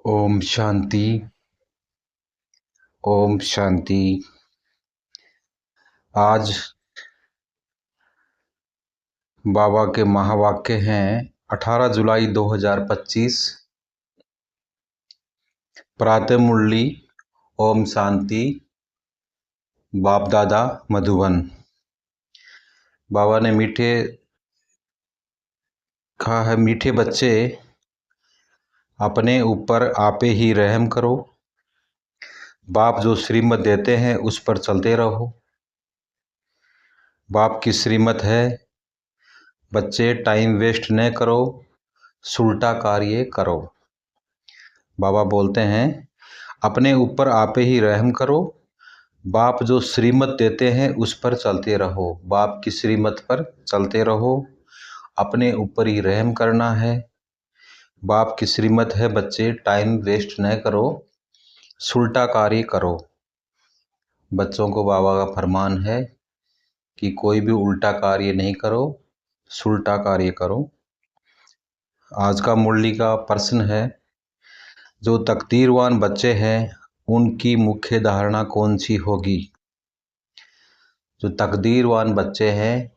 ओम शांति। ओम शांति। आज बाबा के महावाक्य हैं 18 जुलाई 2025 प्रातः मुरली। ओम शांति। बाप दादा मधुबन। बाबा ने कहा है, मीठे बच्चे अपने ऊपर आपे ही रहम करो। बाप जो श्रीमत देते हैं उस पर चलते रहो। बाप की श्रीमत है, बच्चे टाइम वेस्ट न करो, सुलटा कार्य करो। बाबा बोलते हैं अपने ऊपर आपे ही रहम करो। बाप जो श्रीमत देते हैं उस पर चलते रहो। बाप की श्रीमत पर चलते रहो, अपने ऊपर ही रहम करना है। बाप की श्रीमत है, बच्चे टाइम वेस्ट न करो, सुलटा कार्य करो। बच्चों को बाबा का फरमान है कि कोई भी उल्टा कार्य नहीं करो, सुलटा कार्य करो। आज का मुरली का प्रश्न है, जो तकदीरवान बच्चे हैं उनकी मुख्य धारणा कौन सी होगी। जो तकदीरवान बच्चे हैं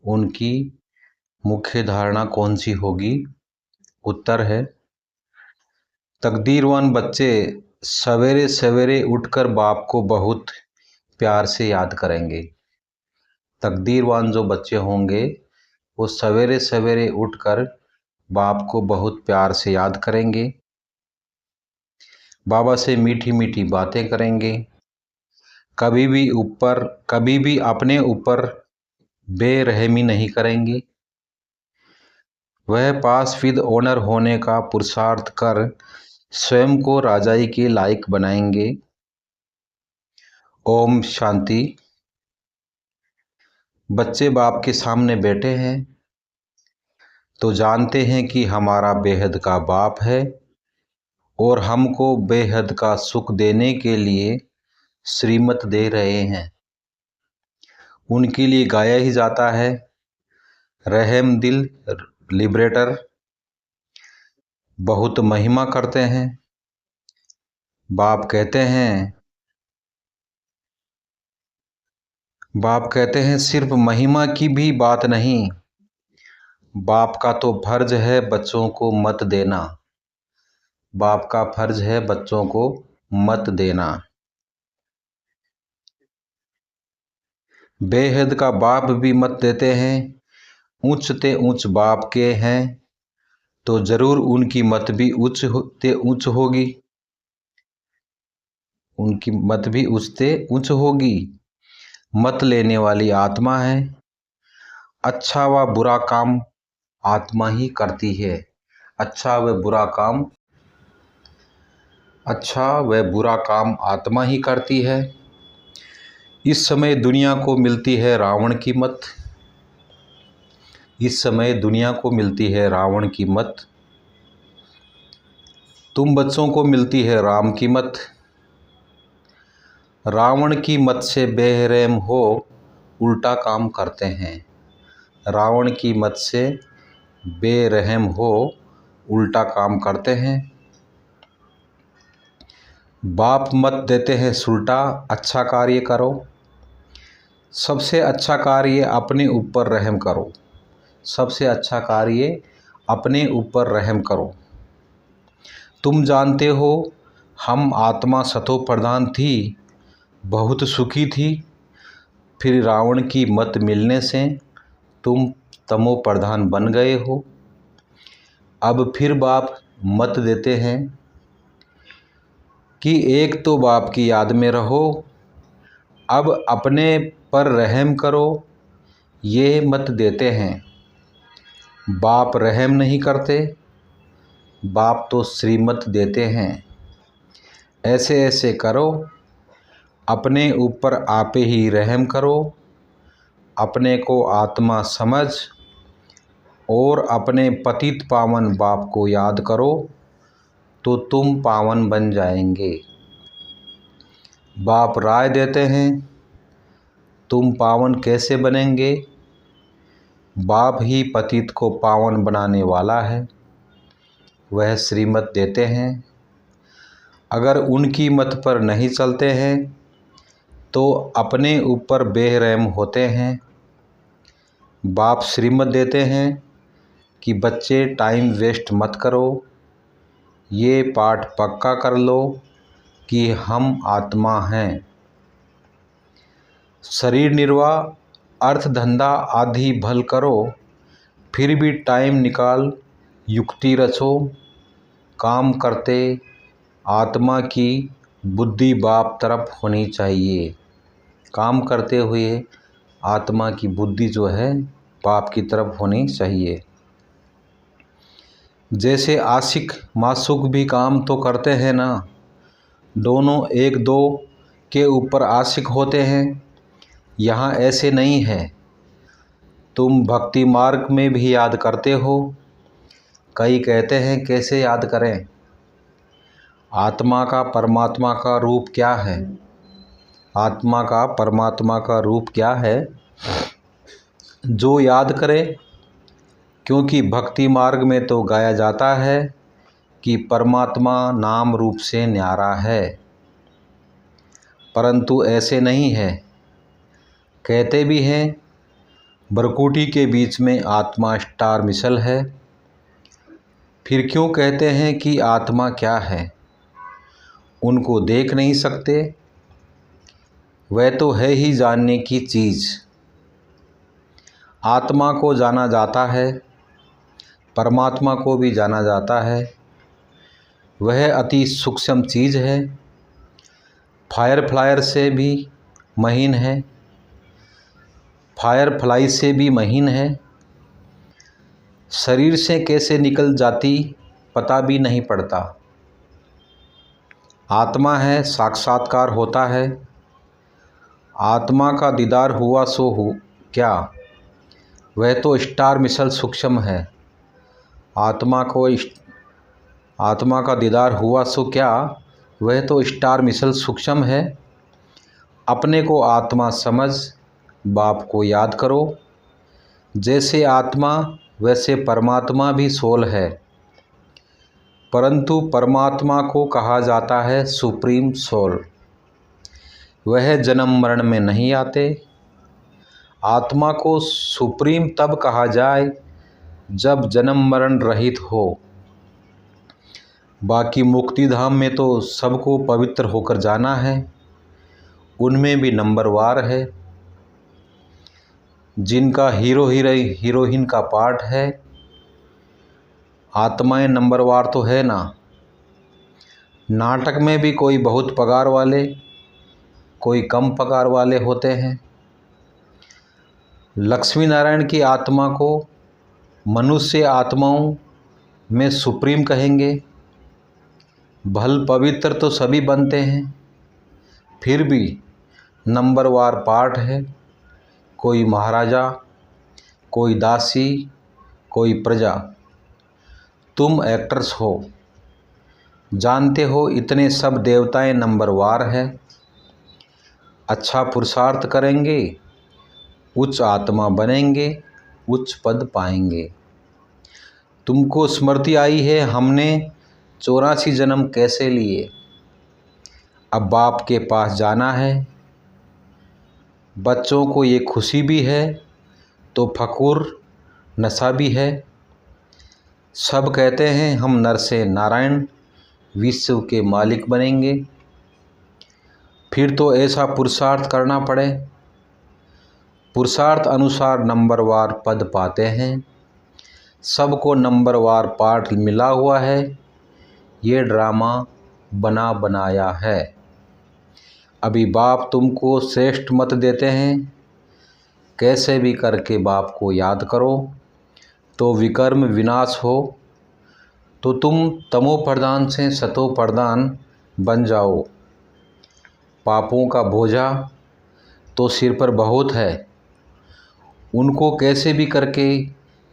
उनकी मुख्य धारणा कौन सी होगी। उत्तर है, तकदीरवान बच्चे सवेरे सवेरे उठकर बाप को बहुत प्यार से याद करेंगे। तकदीरवान जो बच्चे होंगे वो सवेरे सवेरे उठकर बाप को बहुत प्यार से याद करेंगे, बाबा से मीठी मीठी बातें करेंगे, कभी भी अपने ऊपर बेरहमी नहीं करेंगे। वह पास विद ऑनर होने का पुरुषार्थ कर स्वयं को राजाई के लायक बनाएंगे। ओम शांति। बच्चे बाप के सामने बैठे हैं तो जानते हैं कि हमारा बेहद का बाप है और हमको बेहद का सुख देने के लिए श्रीमत दे रहे हैं। उनके लिए गाया ही जाता है, रहम दिल लिबरेटर बहुत महिमा करते हैं। बाप कहते हैं सिर्फ महिमा की भी बात नहीं, बाप का तो फर्ज है बच्चों को मत देना। बाप का फर्ज है बच्चों को मत देना। बेहद का बाप भी मत देते हैं। ऊंच ते ऊंच बाप के हैं तो जरूर उनकी मत भी ऊंच होगी। उनकी मत भी ऊंच होगी। मत लेने वाली आत्मा है। अच्छा व बुरा काम आत्मा ही करती है। अच्छा व बुरा काम आत्मा ही करती है। इस समय दुनिया को मिलती है रावण की मत। इस समय दुनिया को मिलती है रावण की मत। तुम बच्चों को मिलती है राम की मत। रावण की मत से बेरहम हो उल्टा काम करते हैं। रावण की मत से बेरहम हो उल्टा काम करते हैं। बाप मत देते हैं सुलटा, अच्छा कार्य करो। सबसे अच्छा कार्य अपने ऊपर रहम करो। सबसे अच्छा कार्य अपने ऊपर रहम करो। तुम जानते हो हम आत्मा सतो प्रधान थी, बहुत सुखी थी। फिर रावण की मत मिलने से तुम तमो प्रधान बन गए हो। अब फिर बाप मत देते हैं कि एक तो बाप की याद में रहो, अब अपने पर रहम करो। ये मत देते हैं। बाप रहम नहीं करते, बाप तो श्रीमत देते हैं। ऐसे ऐसे करो, अपने ऊपर आपे ही रहम करो। अपने को आत्मा समझ और अपने पतित पावन बाप को याद करो तो तुम पावन बन जाएंगे। बाप राय देते हैं, तुम पावन कैसे बनेंगे। बाप ही पतित को पावन बनाने वाला है। वह श्रीमत देते हैं, अगर उनकी मत पर नहीं चलते हैं तो अपने ऊपर बेरहम होते हैं। बाप श्रीमत देते हैं कि बच्चे टाइम वेस्ट मत करो, ये पाठ पक्का कर लो कि हम आत्मा हैं। शरीर निर्वाह, अर्थ धंधा आदि भल करो, फिर भी टाइम निकाल युक्ति रचो। काम करते आत्मा की बुद्धि बाप तरफ होनी चाहिए। काम करते हुए आत्मा की बुद्धि जो है बाप की तरफ होनी चाहिए। जैसे आशिक माशूक भी काम तो करते हैं ना, दोनों एक दो के ऊपर आशिक होते हैं। यहाँ ऐसे नहीं है। तुम भक्ति मार्ग में भी याद करते हो। कई कहते हैं कैसे याद करें। आत्मा का परमात्मा का रूप क्या है? आत्मा का परमात्मा का रूप क्या है? जो याद करे, क्योंकि भक्ति मार्ग में तो गाया जाता है कि परमात्मा नाम रूप से न्यारा है, परंतु ऐसे नहीं है। कहते भी हैं बरकुटी के बीच में आत्मा स्टार मिसल है। फिर क्यों कहते हैं कि आत्मा क्या है? उनको देख नहीं सकते, वह तो है ही जानने की चीज़। आत्मा को जाना जाता है, परमात्मा को भी जाना जाता है। वह अति सूक्ष्म चीज़ है, फायर फ्लायर से भी महीन है, फायर फ्लाई से भी महीन है। शरीर से कैसे निकल जाती पता भी नहीं पड़ता। आत्मा है, साक्षात्कार होता है। आत्मा का दीदार हुआ सो हो क्या? वह तो स्टार मिसल सूक्ष्म है। आत्मा का दीदार हुआ सो क्या? वह तो स्टार मिसल सूक्ष्म है। अपने को आत्मा समझ बाप को याद करो। जैसे आत्मा वैसे परमात्मा भी सोल है, परंतु परमात्मा को कहा जाता है सुप्रीम सोल। वह जन्म मरण में नहीं आते। आत्मा को सुप्रीम तब कहा जाए जब जन्म मरण रहित हो। बाकी मुक्ति धाम में तो सबको पवित्र होकर जाना है, उनमें भी नंबरवार है। जिनका हीरोइन का पार्ट है, आत्माएं नंबरवार तो है ना। नाटक में भी कोई बहुत पगार वाले, कोई कम पगार वाले होते हैं। लक्ष्मी नारायण की आत्मा को मनुष्य आत्माओं में सुप्रीम कहेंगे। भल पवित्र तो सभी बनते हैं, फिर भी नंबरवार पार्ट है। कोई महाराजा, कोई दासी, कोई प्रजा। तुम एक्टर्स हो, जानते हो इतने सब देवताएं नंबरवार हैं। अच्छा पुरुषार्थ करेंगे, उच्च आत्मा बनेंगे, उच्च पद पाएंगे। तुमको स्मृति आई है हमने 84 जन्म कैसे लिए। अब बाप के पास जाना है। बच्चों को ये खुशी भी है तो फकूर नशा भी है। सब कहते हैं हम नर से नारायण विश्व के मालिक बनेंगे। फिर तो ऐसा पुरुषार्थ करना पड़े। पुरुषार्थ अनुसार नंबरवार पद पाते हैं। सबको नंबरवार पाठ मिला हुआ है। ये ड्रामा बना बनाया है। अभी बाप तुमको श्रेष्ठ मत देते हैं। कैसे भी करके बाप को याद करो तो विकर्म विनाश हो, तो तुम तमो प्रधान से सतो प्रधान बन जाओ। पापों का बोझा तो सिर पर बहुत है, उनको कैसे भी करके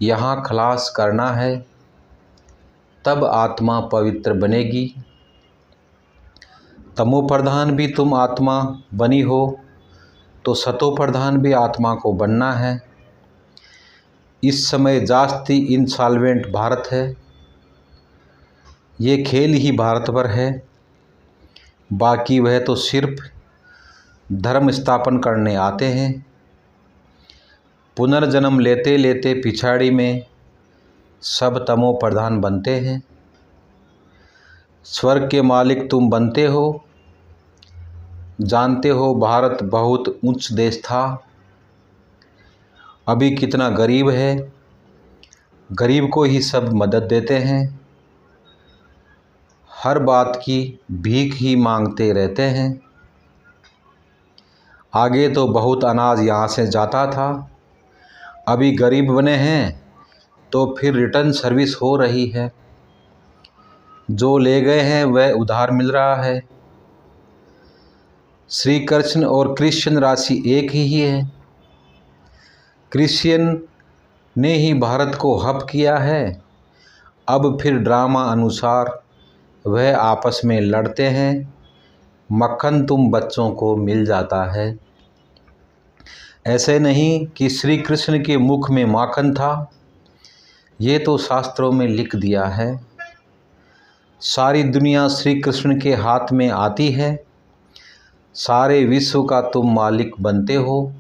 यहाँ खलास करना है, तब आत्मा पवित्र बनेगी। तमो प्रधान भी तुम आत्मा बनी हो तो सतो प्रधान भी आत्मा को बनना है। इस समय जास्ती इंसॉल्वेंट भारत है। ये खेल ही भारत पर है। बाकी वह तो सिर्फ धर्म स्थापन करने आते हैं। पुनर्जन्म लेते लेते पिछाड़ी में सब तमो प्रधान बनते हैं। स्वर्ग के मालिक तुम बनते हो। जानते हो भारत बहुत उच्च देश था, अभी कितना गरीब है। गरीब को ही सब मदद देते हैं, हर बात की भीख ही मांगते रहते हैं। आगे तो बहुत अनाज यहाँ से जाता था, अभी गरीब बने हैं तो फिर रिटर्न सर्विस हो रही है। जो ले गए हैं वह उधार मिल रहा है। श्री कृष्ण और क्रिश्चियन राशि एक ही है। क्रिश्चियन ने ही भारत को हब किया है। अब फिर ड्रामा अनुसार वह आपस में लड़ते हैं। मक्खन तुम बच्चों को मिल जाता है। ऐसे नहीं कि श्री कृष्ण के मुख में माखन था, ये तो शास्त्रों में लिख दिया है। सारी दुनिया श्री कृष्ण के हाथ में आती है। सारे विश्व का तुम मालिक बनते हो।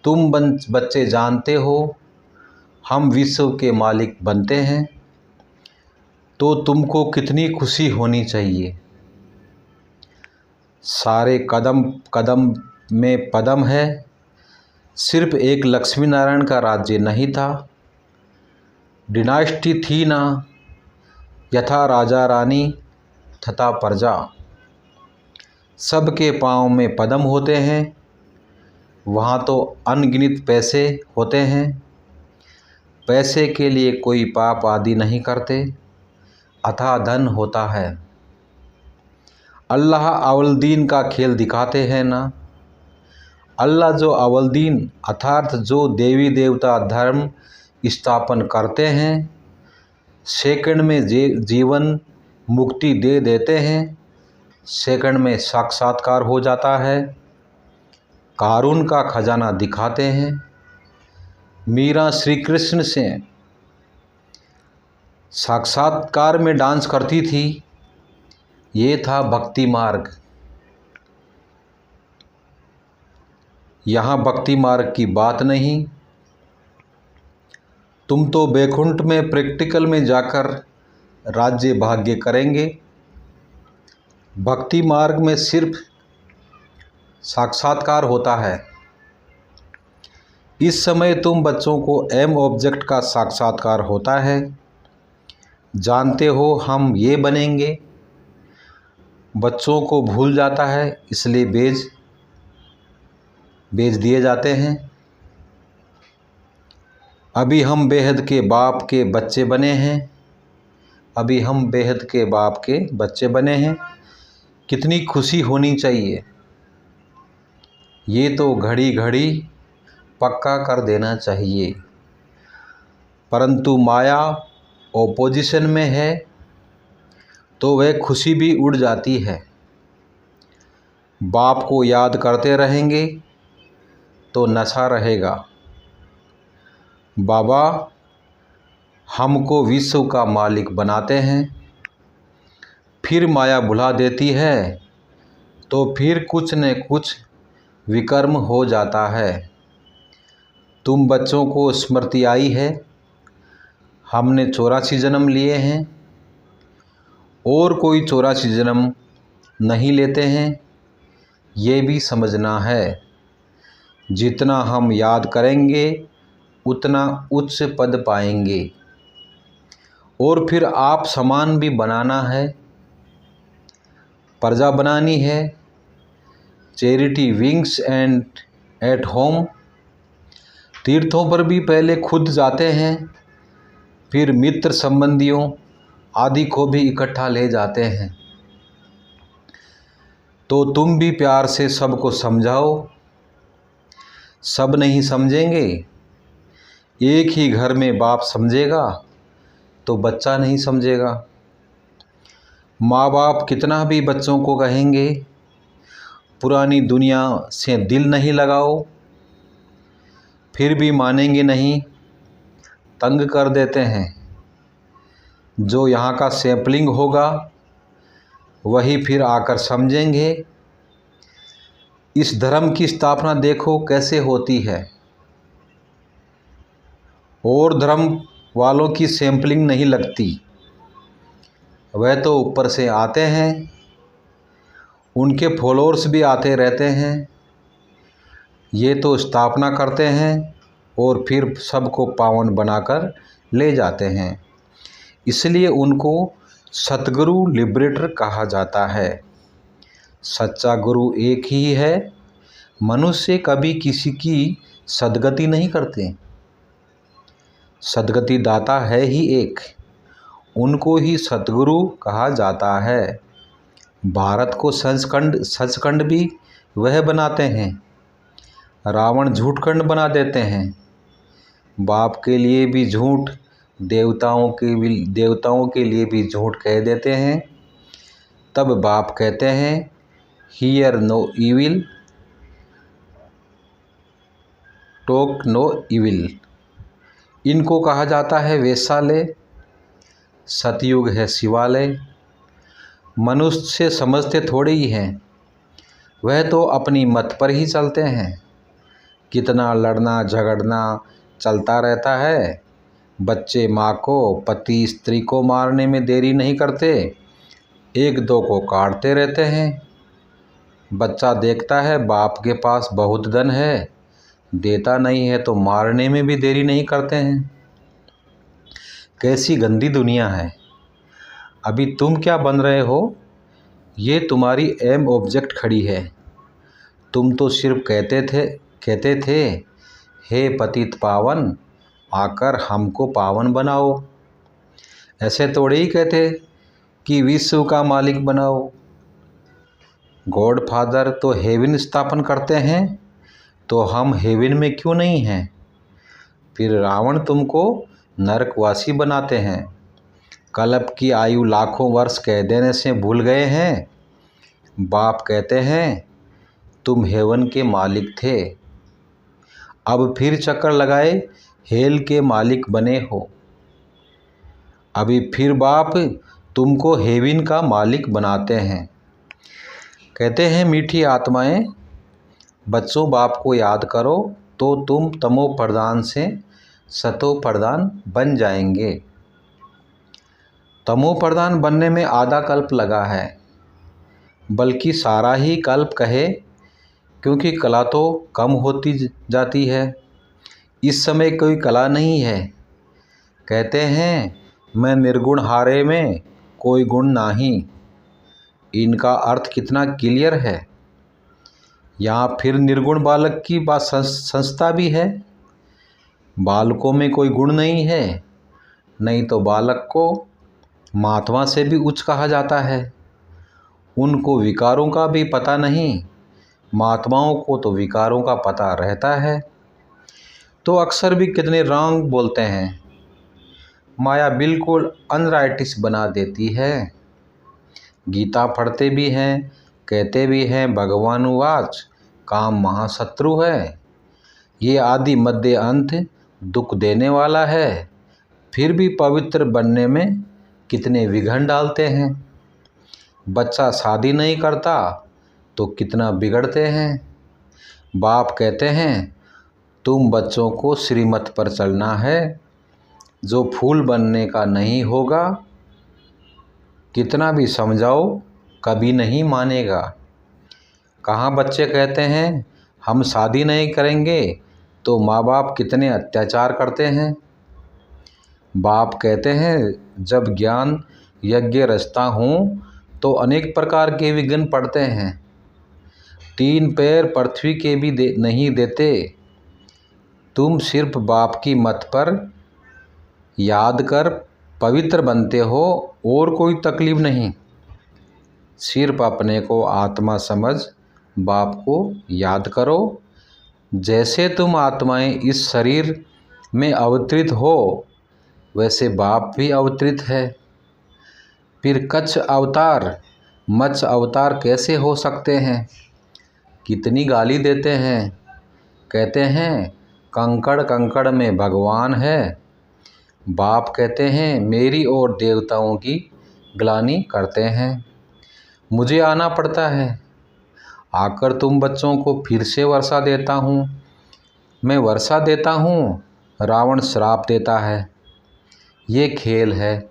तुम बच्चे जानते हो हम विश्व के मालिक बनते हैं, तो तुमको कितनी खुशी होनी चाहिए। सारे कदम कदम में पदम है। सिर्फ एक लक्ष्मी नारायण का राज्य नहीं था, डिनास्टी थी ना, यथा राजा रानी तथा प्रजा। सबके पाँव में पदम होते हैं। वहाँ तो अनगिनत पैसे होते हैं। पैसे के लिए कोई पाप आदि नहीं करते, अथाह धन होता है। अल्लाह अवलदीन का खेल दिखाते हैं ना। अल्लाह जो अवलदीन अर्थात जो देवी देवता धर्म स्थापन करते हैं, सेकंड में जीवन मुक्ति दे देते हैं। सेकंड में साक्षात्कार हो जाता है। कारून का खजाना दिखाते हैं। मीरा श्री कृष्ण से साक्षात्कार में डांस करती थी। ये था भक्ति मार्ग। यहाँ भक्ति मार्ग की बात नहीं। तुम तो बैकुंठ में प्रैक्टिकल में जाकर राज्य भाग्य करेंगे। भक्ति मार्ग में सिर्फ साक्षात्कार होता है। इस समय तुम बच्चों को एम ऑब्जेक्ट का साक्षात्कार होता है। जानते हो हम ये बनेंगे। बच्चों को भूल जाता है, इसलिए बेच दिए जाते हैं। अभी हम बेहद के बाप के बच्चे बने हैं। अभी हम बेहद के बाप के बच्चे बने हैं। कितनी खुशी होनी चाहिए। ये तो घड़ी घड़ी पक्का कर देना चाहिए। परंतु माया ओपोजिशन में है तो वह खुशी भी उड़ जाती है। बाप को याद करते रहेंगे तो नशा रहेगा। बाबा हमको विश्व का मालिक बनाते हैं, फिर माया भुला देती है तो फिर कुछ न कुछ विकर्म हो जाता है। तुम बच्चों को स्मृति आई है, हमने 84 जन्म लिए हैं और कोई 84 जन्म नहीं लेते हैं। ये भी समझना है, जितना हम याद करेंगे उतना उच्च पद पाएंगे। और फिर आप समान भी बनाना है, प्रजा बनानी है। Charity wings and at home. तीर्थों पर भी पहले खुद जाते हैं, फिर मित्र संबंधियों आदि को भी इकट्ठा ले जाते हैं। तो तुम भी प्यार से सबको समझाओ। सब नहीं समझेंगे। एक ही घर में बाप समझेगा तो बच्चा नहीं समझेगा। माँ बाप कितना भी बच्चों को कहेंगे पुरानी दुनिया से दिल नहीं लगाओ, फिर भी मानेंगे नहीं, तंग कर देते हैं। जो यहाँ का सैम्पलिंग होगा वही फिर आकर समझेंगे। इस धर्म की स्थापना देखो कैसे होती है। और धर्म वालों की सैंपलिंग नहीं लगती, वह तो ऊपर से आते हैं, उनके फॉलोअर्स भी आते रहते हैं। ये तो स्थापना करते हैं और फिर सबको पावन बनाकर ले जाते हैं। इसलिए उनको सतगुरु लिबरेटर कहा जाता है। सच्चा गुरु एक ही है। मनुष्य कभी किसी की सदगति नहीं करते। सदगति दाता है ही एक, उनको ही सतगुरु कहा जाता है। भारत को सचखंड भी वह बनाते हैं। रावण झूठखंड बना देते हैं। बाप के लिए भी झूठ, देवताओं के लिए भी झूठ कह देते हैं। तब बाप कहते हैं hear no evil, talk no evil. इनको कहा जाता है वेश्यालय। सतयुग है शिवालय। मनुष्य समझते थोड़े ही हैं, वह तो अपनी मत पर ही चलते हैं। कितना लड़ना झगड़ना चलता रहता है। बच्चे माँ को, पति स्त्री को मारने में देरी नहीं करते, एक दो को काटते रहते हैं। बच्चा देखता है बाप के पास बहुत धन है, देता नहीं है तो मारने में भी देरी नहीं करते हैं। कैसी गंदी दुनिया है। अभी तुम क्या बन रहे हो, ये तुम्हारी एम ऑब्जेक्ट खड़ी है। तुम तो सिर्फ कहते थे हे पतित पावन, आकर हमको पावन बनाओ। ऐसे थोड़े ही कहते कि विश्व का मालिक बनाओ। गॉड फादर तो हेवन स्थापन करते हैं, तो हम हेवन में क्यों नहीं हैं। फिर रावण तुमको नरकवासी बनाते हैं। कल्प की आयु लाखों वर्ष कह देने से भूल गए हैं। बाप कहते हैं तुम हेवन के मालिक थे, अब फिर चक्कर लगाए हेल के मालिक बने हो। अभी फिर बाप तुमको हेवन का मालिक बनाते हैं। कहते हैं मीठी आत्माएं, बच्चों बाप को याद करो तो तुम तमो प्रधान से सतो प्रधान बन जाएंगे। तमो प्रधान बनने में आधा कल्प लगा है, बल्कि सारा ही कल्प कहे, क्योंकि कला तो कम होती जाती है। इस समय कोई कला नहीं है। कहते हैं मैं निर्गुण हारे में कोई गुण नहीं। इनका अर्थ कितना क्लियर है। यहाँ फिर निर्गुण बालक की बात संस्था भी है। बालकों में कोई गुण नहीं है, नहीं तो बालक को महात्मा से भी उच्च कहा जाता है। उनको विकारों का भी पता नहीं, महात्माओं को तो विकारों का पता रहता है। तो अक्सर भी कितने रॉन्ग बोलते हैं। माया बिल्कुल अनराइटिस बना देती है। गीता पढ़ते भी हैं, कहते भी हैं भगवान वाच काम महाशत्रु है। ये आदि मध्य अंत दुख देने वाला है। फिर भी पवित्र बनने में कितने विघ्न डालते हैं। बच्चा शादी नहीं करता तो कितना बिगड़ते हैं। बाप कहते हैं तुम बच्चों को श्रीमत पर चलना है, जो फूल बनने का नहीं होगा। कितना भी समझाओ कभी नहीं मानेगा। कहाँ बच्चे कहते हैं हम शादी नहीं करेंगे, तो माँ बाप कितने अत्याचार करते हैं। बाप कहते हैं जब ज्ञान यज्ञ रचता हूँ तो अनेक प्रकार के विघ्न पड़ते हैं। 3 पैर पृथ्वी के भी नहीं देते। तुम सिर्फ बाप की मत पर याद कर पवित्र बनते हो, और कोई तकलीफ नहीं। सिर्फ अपने को आत्मा समझ बाप को याद करो। जैसे तुम आत्माएं इस शरीर में अवतरित हो, वैसे बाप भी अवतरित है। फिर कच्छ अवतार मत्स्य अवतार कैसे हो सकते हैं। कितनी गाली देते हैं। कहते हैं कंकड़ कंकड़ में भगवान है। बाप कहते हैं मेरी और देवताओं की ग्लानि करते हैं। मुझे आना पड़ता है। आकर तुम बच्चों को फिर से वर्षा देता हूँ। मैं वर्षा देता हूँ, रावण श्राप देता है। ये खेल है।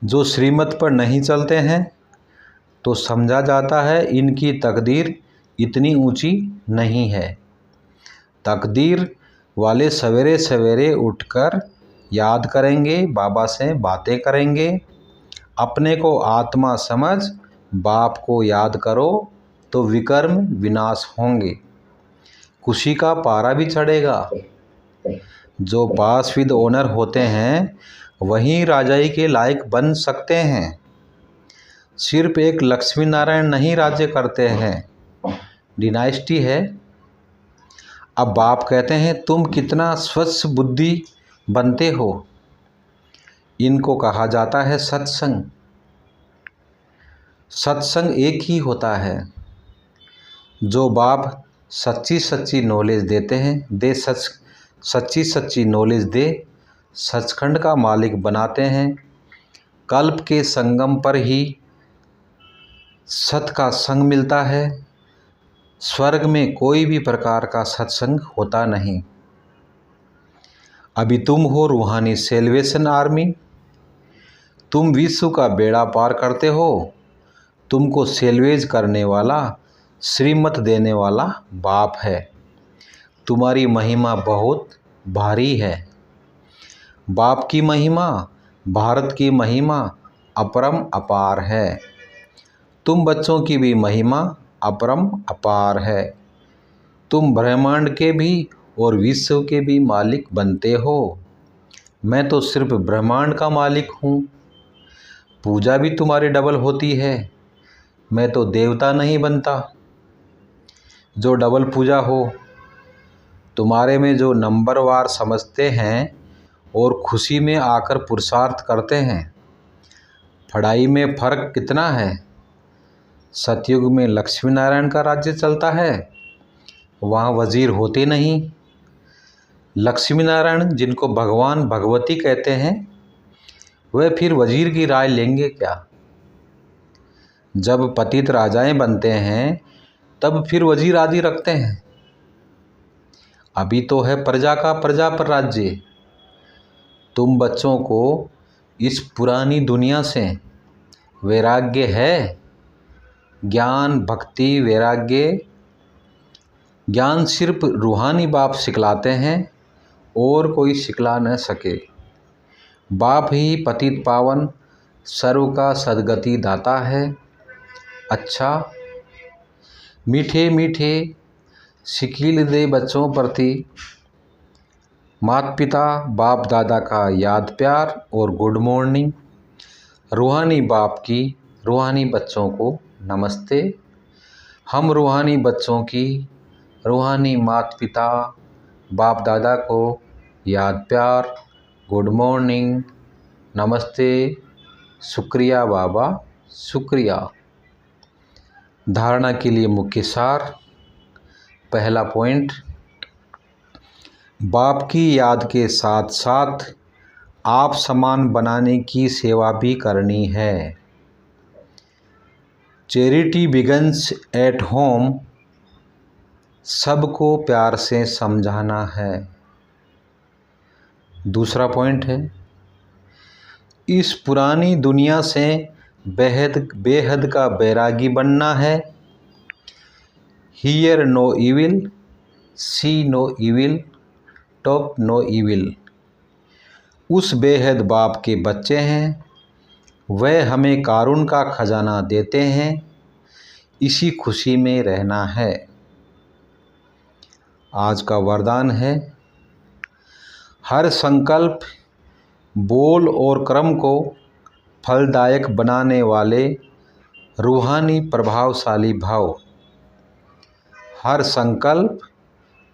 जो श्रीमत पर नहीं चलते हैं तो समझा जाता है इनकी तकदीर इतनी ऊंची नहीं है। तकदीर वाले सवेरे सवेरे उठकर याद करेंगे, बाबा से बातें करेंगे। अपने को आत्मा समझ बाप को याद करो तो विकर्म विनाश होंगे। खुशी का पारा भी चढ़ेगा। जो पास विद ओनर होते हैं वहीं राजाई के लायक बन सकते हैं। सिर्फ एक लक्ष्मी नारायण नहीं राज्य करते हैं, डिनाइस्टी है। अब बाप कहते हैं तुम कितना स्वच्छ बुद्धि बनते हो। इनको कहा जाता है सत्संग। सत्संग एक ही होता है। जो बाप सच्ची सच्ची नॉलेज देते हैं, सच्ची सच्ची नॉलेज दे, सचखंड का मालिक बनाते हैं। कल्प के संगम पर ही सत का संग मिलता है। स्वर्ग में कोई भी प्रकार का सत्संग होता नहीं। अभी तुम हो रूहानी सेल्वेशन आर्मी। तुम विश्व का बेड़ा पार करते हो। तुमको सेल्वेज करने वाला, श्रीमत देने वाला बाप है। तुम्हारी महिमा बहुत भारी है। बाप की महिमा, भारत की महिमा अपरम अपार है। तुम बच्चों की भी महिमा अपरम अपार है। तुम ब्रह्मांड के भी और विश्व के भी मालिक बनते हो। मैं तो सिर्फ ब्रह्मांड का मालिक हूँ। पूजा भी तुम्हारी डबल होती है। मैं तो देवता नहीं बनता जो डबल पूजा हो। तुम्हारे में जो नंबरवार समझते हैं और खुशी में आकर पुरुषार्थ करते हैं। पढ़ाई में फ़र्क कितना है। सतयुग में लक्ष्मी नारायण का राज्य चलता है, वहाँ वजीर होते नहीं। लक्ष्मी नारायण जिनको भगवान भगवती कहते हैं वह फिर वजीर की राय लेंगे क्या। जब पतित राजाएं बनते हैं तब फिर वजीर आदि रखते हैं। अभी तो है प्रजा का प्रजा पर राज्य। तुम बच्चों को इस पुरानी दुनिया से वैराग्य है। ज्ञान भक्ति वैराग्य, ज्ञान सिर्फ रूहानी बाप सिखलाते हैं और कोई सिखला न सके। बाप ही पतित पावन सर्व का सद्गति दाता है। अच्छा, मीठे मीठे शिकील दे बच्चों प्रति माता पिता बाप दादा का याद प्यार और गुड मॉर्निंग। रूहानी बाप की रूहानी बच्चों को नमस्ते। हम रूहानी बच्चों की रूहानी माता पिता बाप दादा को याद प्यार, गुड मॉर्निंग, नमस्ते, शुक्रिया बाबा, शुक्रिया। धारणा के लिए मुख्य सार। पहला पॉइंट, बाप की याद के साथ साथ आप समान बनाने की सेवा भी करनी है। Charity begins at home. सबको प्यार से समझाना है। दूसरा पॉइंट है, इस पुरानी दुनिया से बेहद का बैरागी बनना है। Hear no evil, see no evil, talk no evil. उस बेहद बाप के बच्चे हैं। वह हमें कारुण का खजाना देते हैं। इसी खुशी में रहना है। आज का वरदान है, हर संकल्प, बोल और कर्म को फलदायक बनाने वाले रूहानी प्रभावशाली भाव। हर संकल्प,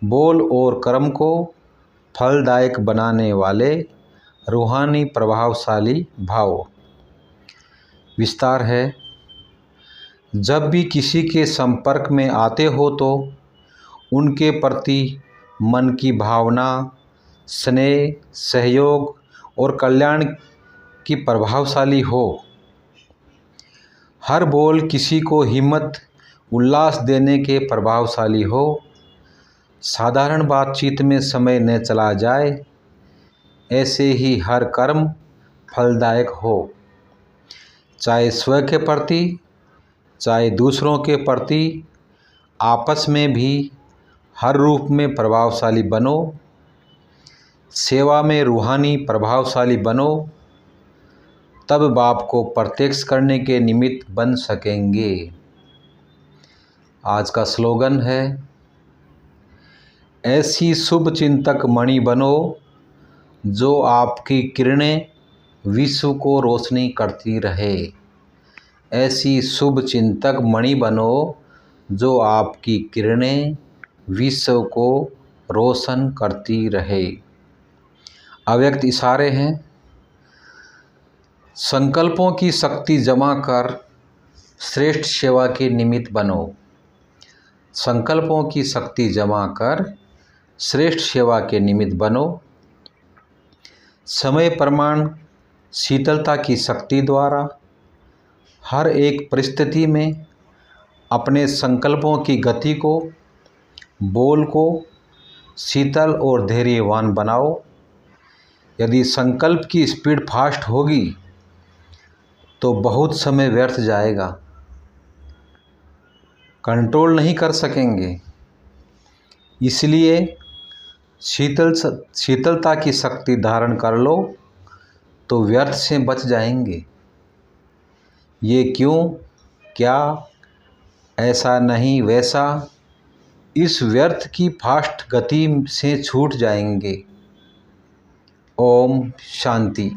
बोल और कर्म को फलदायक बनाने वाले रूहानी प्रभावशाली भाव। विस्तार है, जब भी किसी के संपर्क में आते हो तो उनके प्रति मन की भावना, स्नेह, सहयोग और कल्याण की प्रभावशाली हो। हर बोल किसी को हिम्मत उल्लास देने के प्रभावशाली हो। साधारण बातचीत में समय न चला जाए, ऐसे ही हर कर्म फलदायक हो। चाहे स्वयं के प्रति, चाहे दूसरों के प्रति, आपस में भी हर रूप में प्रभावशाली बनो। सेवा में रूहानी प्रभावशाली बनो, तब बाप को प्रत्यक्ष करने के निमित्त बन सकेंगे। आज का स्लोगन है, ऐसी शुभ चिंतक मणि बनो जो आपकी किरणें विश्व को रोशनी करती रहे। ऐसी शुभ चिंतक मणि बनो जो आपकी किरणें विश्व को रोशन करती रहे। अव्यक्त इशारे हैं। संकल्पों की शक्ति जमा कर श्रेष्ठ सेवा के निमित्त बनो। संकल्पों की शक्ति जमा कर श्रेष्ठ सेवा के निमित्त बनो। समय प्रमाण शीतलता की शक्ति द्वारा हर एक परिस्थिति में अपने संकल्पों की गति को, बोल को शीतल और धैर्यवान बनाओ। यदि संकल्प की स्पीड फास्ट होगी तो बहुत समय व्यर्थ जाएगा, कंट्रोल नहीं कर सकेंगे। इसलिए शीतलता की शक्ति धारण कर लो तो व्यर्थ से बच जाएंगे। ये क्यों, क्या, ऐसा नहीं वैसा, इस व्यर्थ की फास्ट गति से छूट जाएंगे। ओम शांति।